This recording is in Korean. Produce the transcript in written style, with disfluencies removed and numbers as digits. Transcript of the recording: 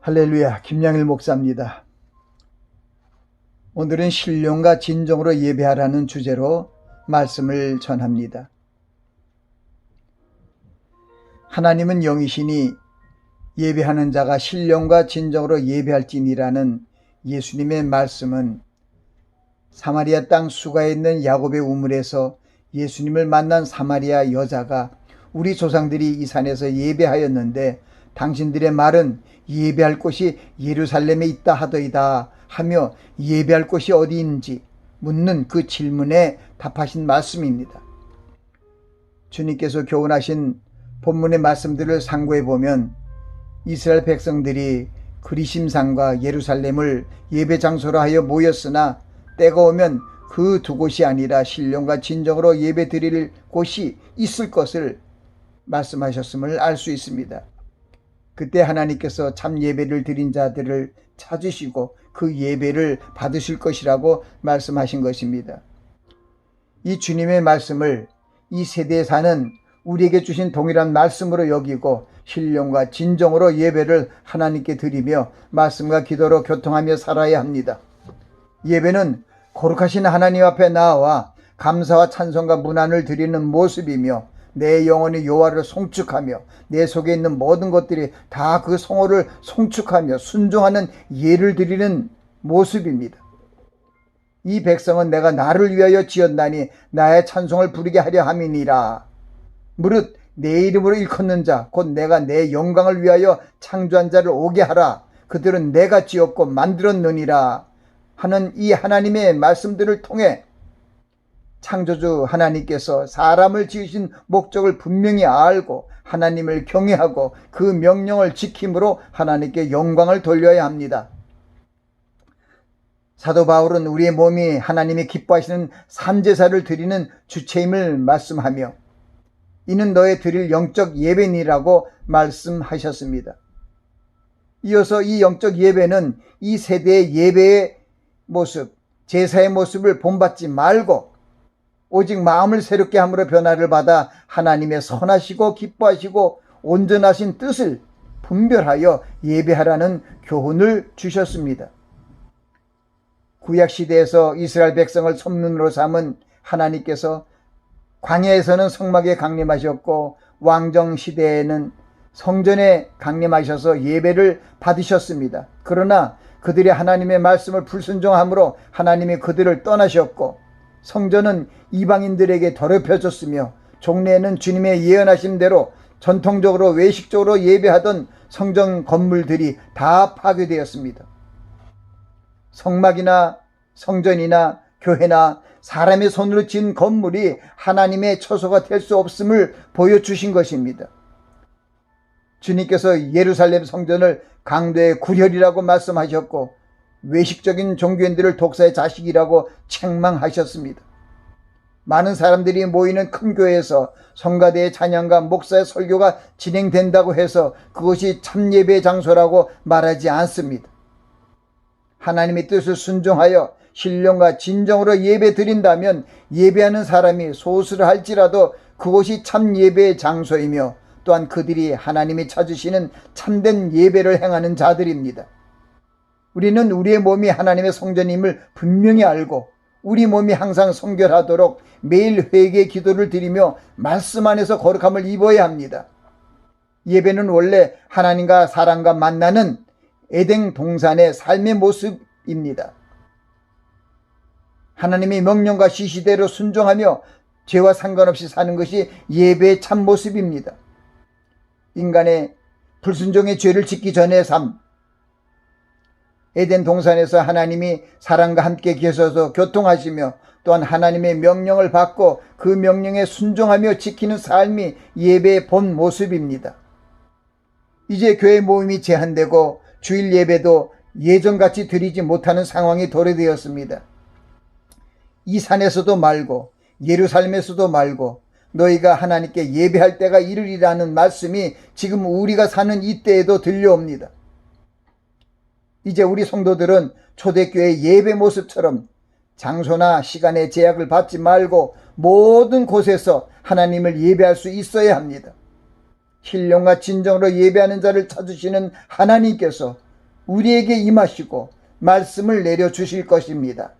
할렐루야, 김양일 목사입니다. 오늘은 신령과 진정으로 예배하라는 주제로 말씀을 전합니다. 하나님은 영이시니 예배하는 자가 신령과 진정으로 예배할지니라는 예수님의 말씀은 사마리아 땅 수가에 있는 야곱의 우물에서 예수님을 만난 사마리아 여자가 우리 조상들이 이 산에서 예배하였는데 당신들의 말은 예배할 곳이 예루살렘에 있다 하더이다 하며 예배할 곳이 어디인지 묻는 그 질문에 답하신 말씀입니다. 주님께서 교훈하신 본문의 말씀들을 상고해 보면 이스라엘 백성들이 그리심산과 예루살렘을 예배 장소로 하여 모였으나 때가 오면 그 두 곳이 아니라 신령과 진정으로 예배 드릴 곳이 있을 것을 말씀하셨음을 알 수 있습니다. 그때 하나님께서 참 예배를 드린 자들을 찾으시고 그 예배를 받으실 것이라고 말씀하신 것입니다. 이 주님의 말씀을 이 세대에 사는 우리에게 주신 동일한 말씀으로 여기고 신령과 진정으로 예배를 하나님께 드리며 말씀과 기도로 교통하며 살아야 합니다. 예배는 거룩하신 하나님 앞에 나와 감사와 찬송과 문안을 드리는 모습이며 내 영혼이 여호와를 송축하며 내 속에 있는 모든 것들이 다 그 성호를 송축하며 순종하는 예를 드리는 모습입니다. 이 백성은 내가 나를 위하여 지었나니 나의 찬송을 부르게 하려 함이니라. 무릇 내 이름으로 일컫는 자 곧 내가 내 영광을 위하여 창조한 자를 오게 하라. 그들은 내가 지었고 만들었느니라 하는 이 하나님의 말씀들을 통해 창조주 하나님께서 사람을 지으신 목적을 분명히 알고 하나님을 경외하고 그 명령을 지킴으로 하나님께 영광을 돌려야 합니다. 사도 바울은 우리의 몸이 하나님이 기뻐하시는 산제사를 드리는 주체임을 말씀하며 이는 너의 드릴 영적 예배니라고 말씀하셨습니다. 이어서 이 영적 예배는 이 세대의 예배의 모습, 제사의 모습을 본받지 말고 오직 마음을 새롭게 함으로 변화를 받아 하나님의 선하시고 기뻐하시고 온전하신 뜻을 분별하여 예배하라는 교훈을 주셨습니다. 구약시대에서 이스라엘 백성을 손문으로 삼은 하나님께서 광야에서는 성막에 강림하셨고 왕정시대에는 성전에 강림하셔서 예배를 받으셨습니다. 그러나 그들이 하나님의 말씀을 불순종함으로 하나님이 그들을 떠나셨고 성전은 이방인들에게 더럽혀졌으며 종래에는 주님의 예언하신 대로 전통적으로 외식적으로 예배하던 성전 건물들이 다 파괴되었습니다. 성막이나 성전이나 교회나 사람의 손으로 지은 건물이 하나님의 처소가 될 수 없음을 보여주신 것입니다. 주님께서 예루살렘 성전을 강도의 구렬이라고 말씀하셨고 외식적인 종교인들을 독사의 자식이라고 책망하셨습니다. 많은 사람들이 모이는 큰 교회에서 성가대의 찬양과 목사의 설교가 진행된다고 해서 그것이 참 예배의 장소라고 말하지 않습니다. 하나님의 뜻을 순종하여 신령과 진정으로 예배 드린다면 예배하는 사람이 소수를 할지라도 그곳이 참 예배의 장소이며 또한 그들이 하나님이 찾으시는 참된 예배를 행하는 자들입니다. 우리는 우리의 몸이 하나님의 성전임을 분명히 알고 우리 몸이 항상 성결하도록 매일 회개 기도를 드리며 말씀 안에서 거룩함을 입어야 합니다. 예배는 원래 하나님과 사람과 만나는 에덴 동산의 삶의 모습입니다. 하나님의 명령과 지시대로 순종하며 죄와 상관없이 사는 것이 예배의 참 모습입니다. 인간의 불순종의 죄를 짓기 전의 삶, 에덴 동산에서 하나님이 사람과 함께 계셔서 교통하시며 또한 하나님의 명령을 받고 그 명령에 순종하며 지키는 삶이 예배의 본 모습입니다. 이제 교회 모임이 제한되고 주일 예배도 예전같이 드리지 못하는 상황이 도래되었습니다. 이 산에서도 말고 예루살렘에서도 말고 너희가 하나님께 예배할 때가 이르리라는 말씀이 지금 우리가 사는 이때에도 들려옵니다. 이제 우리 성도들은 초대교회 예배 모습처럼 장소나 시간의 제약을 받지 말고 모든 곳에서 하나님을 예배할 수 있어야 합니다. 신령과 진정으로 예배하는 자를 찾으시는 하나님께서 우리에게 임하시고 말씀을 내려주실 것입니다.